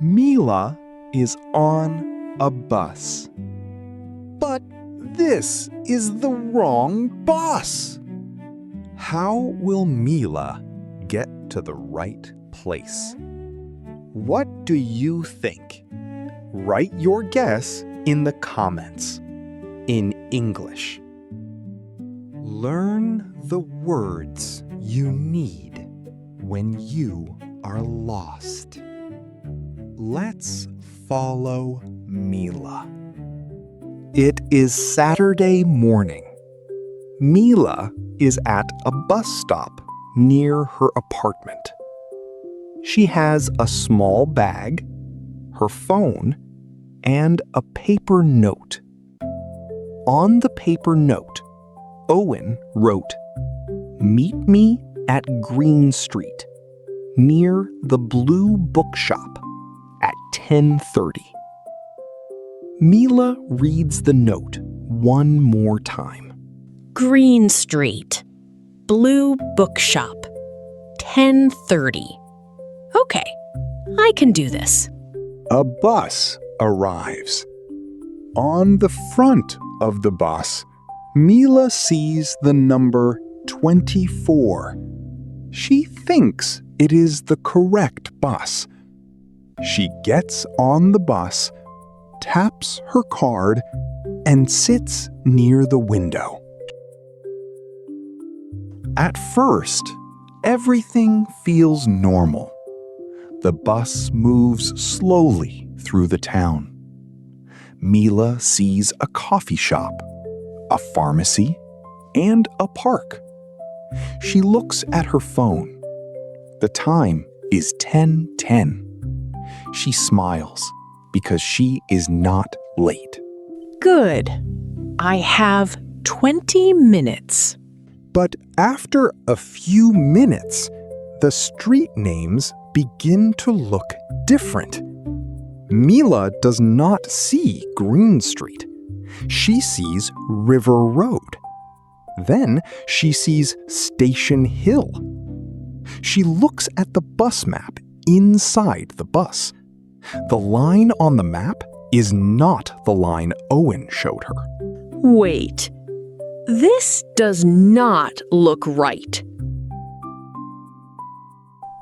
Mila is on a bus. But this is the wrong bus. How will Mila get to the right place? What do you think? Write your guess in the comments in English. Learn the words you need when you are lost. Let's follow Mila. It is Saturday morning. Mila is at a bus stop near her apartment. She has a small bag, her phone, and a paper note. On the paper note, Owen wrote, "Meet me at Green Street, near the Blue Bookshop, at 10:30. Mila reads the note one more time. Green Street, Blue Bookshop, 10:30. Okay, I can do this. A bus arrives. On the front of the bus, Mila sees the number 24. She thinks it is the correct bus. She gets on the bus, taps her card, and sits near the window. At first, everything feels normal. The bus moves slowly through the town. Mila sees a coffee shop, a pharmacy, and a park. She looks at her phone. The time is 10:10. She smiles because she is not late. Good. I have 20 minutes. But after a few minutes, the street names begin to look different. Mila does not see Green Street. She sees River Road. Then she sees Station Hill. She looks at the bus map inside the bus. The line on the map is not the line Owen showed her. Wait, this does not look right.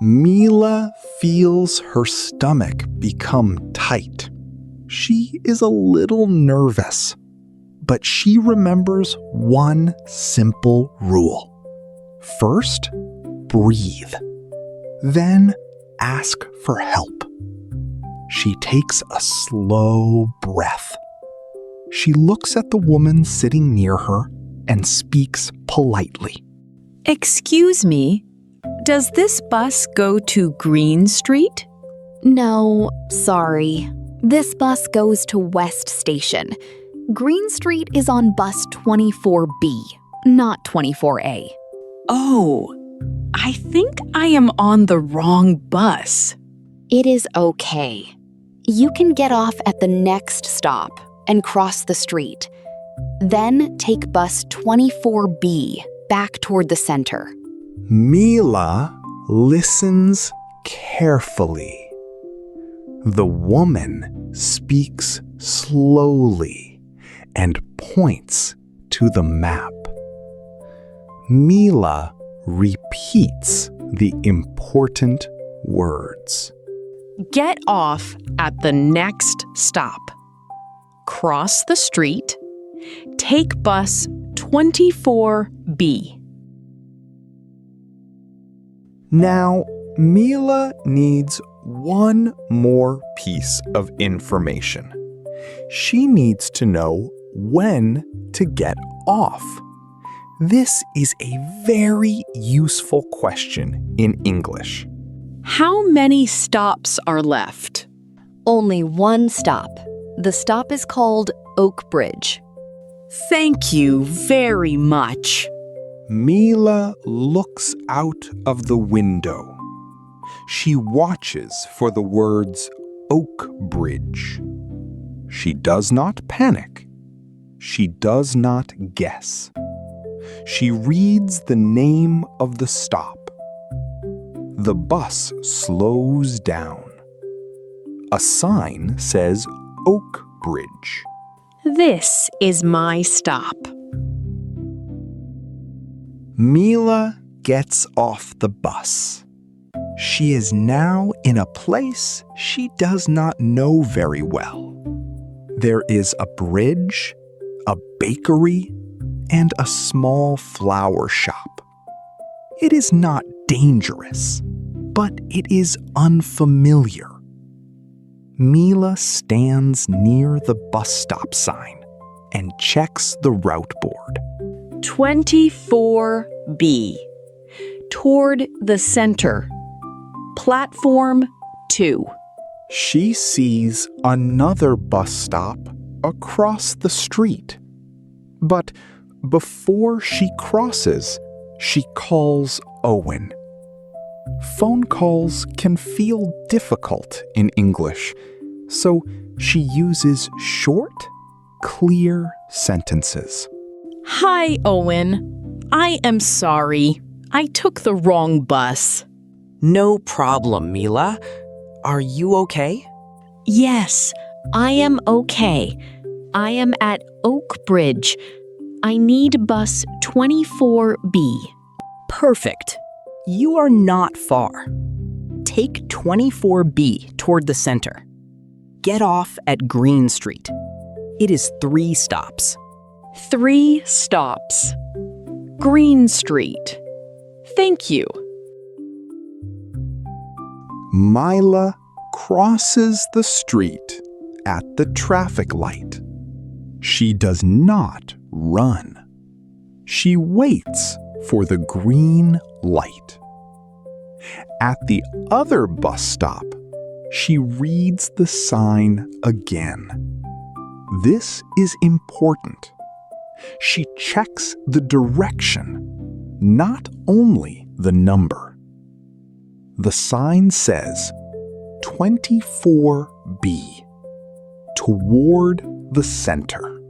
Mila feels her stomach become tight. She is a little nervous, but she remembers one simple rule. First, breathe. Then, ask for help. She takes a slow breath. She looks at the woman sitting near her and speaks politely. Excuse me, does this bus go to Green Street? No, sorry. This bus goes to West Station. Green Street is on bus 24B, not 24A. Oh, I think I am on the wrong bus. It is okay. You can get off at the next stop and cross the street. Then take bus 24B back toward the center. Mila listens carefully. The woman speaks slowly and points to the map. Mila repeats the important words. Get off at the next stop. Cross the street. Take bus 24B. Now, Mila needs one more piece of information. She needs to know when to get off. This is a very useful question in English. How many stops are left? Only one stop. The stop is called Oak Bridge. Thank you very much. Mila looks out of the window. She watches for the words Oak Bridge. She does not panic. She does not guess. She reads the name of the stop. The bus slows down. A sign says Oak Bridge. This is my stop. Mila gets off the bus. She is now in a place she does not know very well. There is a bridge, a bakery, and a small flower shop. It is not dangerous, but it is unfamiliar. Mila stands near the bus stop sign and checks the route board. 24B. Toward the center. Platform 2. She sees another bus stop across the street. But before she crosses, she calls Owen. Phone calls can feel difficult in English, so she uses short, clear sentences. Hi, Owen. I am sorry. I took the wrong bus. No problem, Mila. Are you okay? Yes, I am okay. I am at Oak Bridge. I need bus 24B. Perfect. You are not far. Take 24B toward the center. Get off at Green Street. It is 3 stops. 3 stops. Green Street. Thank you. Mila crosses the street at the traffic light. She does not run. She waits for the green light. At the other bus stop, she reads the sign again. This is important. She checks the direction, not only the number. The sign says 24B, toward the center.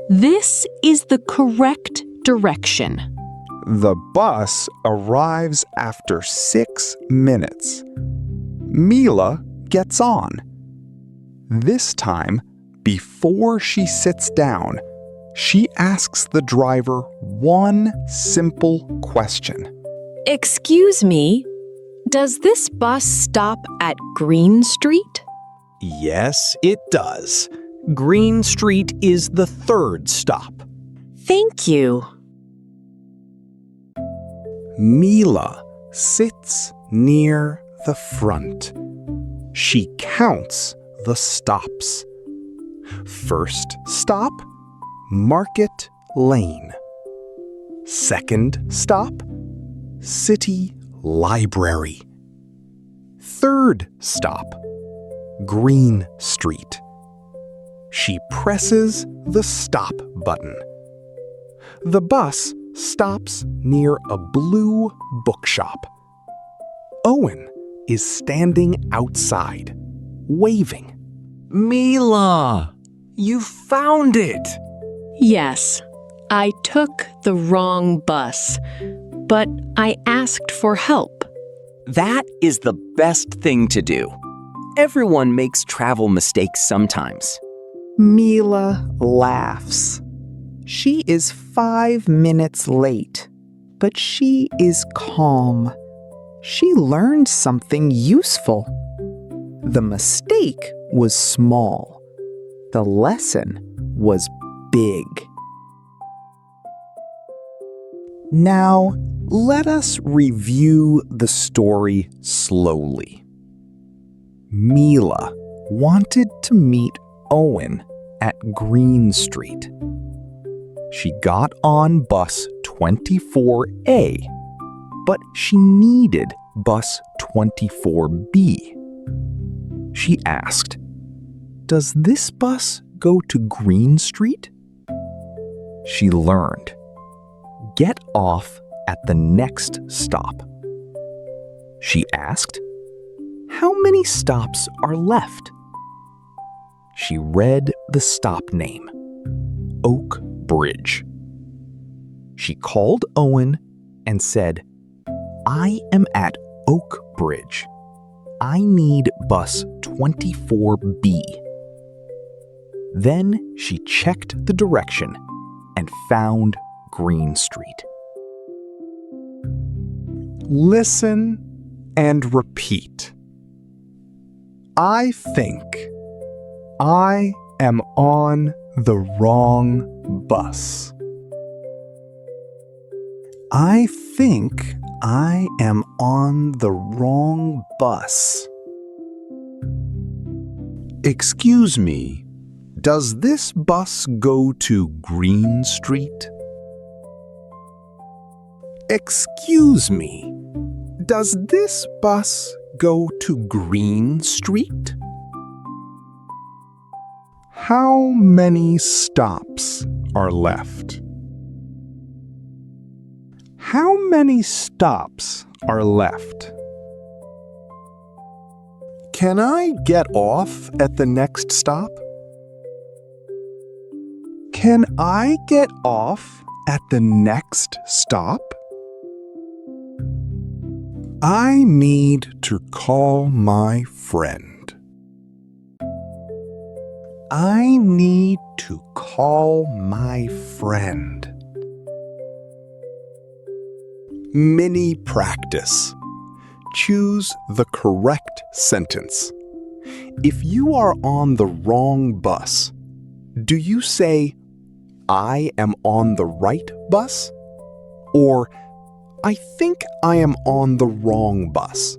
This is the correct direction. The bus arrives after 6 minutes. Mila gets on. This time, before she sits down, she asks the driver one simple question. Excuse me, does this bus stop at Green Street? Yes, it does. Green Street is the 3rd stop. Thank you. Mila sits near the front. She counts the stops. First stop, Market Lane. Second stop, City Library. Third stop, Green Street. She presses the stop button. The bus stops near a blue bookshop. Owen is standing outside, waving. Mila, you found it. Yes, I took the wrong bus, but I asked for help. That is the best thing to do. Everyone makes travel mistakes sometimes. Mila laughs. She is 5 minutes late, but she is calm. She learned something useful. The mistake was small. The lesson was big. Now, let us review the story slowly. Mila wanted to meet Owen at Green Street. She got on bus 24A, but she needed bus 24B. She asked, "Does this bus go to Green Street?" She learned, "Get off at the next stop." She asked, "How many stops are left?" She read the stop name, Oak Bridge. She called Owen and said, "I am at Oak Bridge. I need bus 24B. Then she checked the direction and found Green Street. Listen and repeat. I think I am on the wrong bus. I think I am on the wrong bus. Excuse me, does this bus go to Green Street? Excuse me, does this bus go to Green Street? How many stops are left? How many stops are left? Can I get off at the next stop? Can I get off at the next stop? I need to call my friend. I need to call my friend. Mini practice. Choose the correct sentence. If you are on the wrong bus, do you say, I am on the right bus? Or, I think I am on the wrong bus?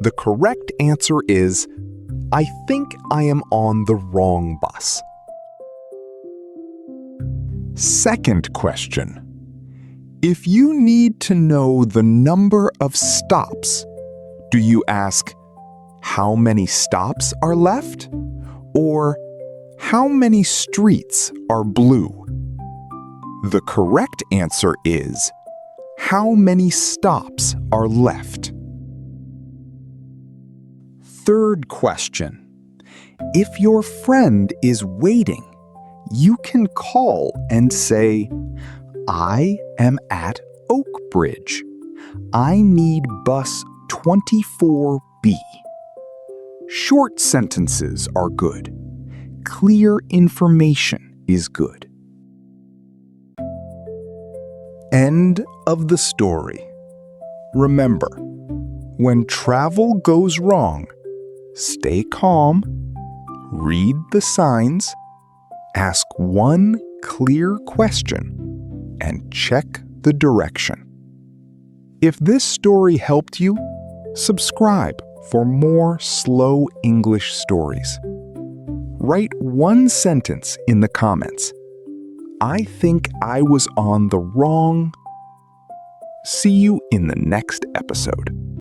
The correct answer is, I think I am on the wrong bus. Second question. If you need to know the number of stops, do you ask, how many stops are left? Or, how many streets are blue? The correct answer is, how many stops are left? Third question. If your friend is waiting, you can call and say, I am at Oak Bridge. I need bus 24B. Short sentences are good. Clear information is good. End of the story. Remember, when travel goes wrong, stay calm, read the signs, ask one clear question, and check the direction. If this story helped you, subscribe for more slow English stories. Write one sentence in the comments. I think I was on the wrong. See you in the next episode.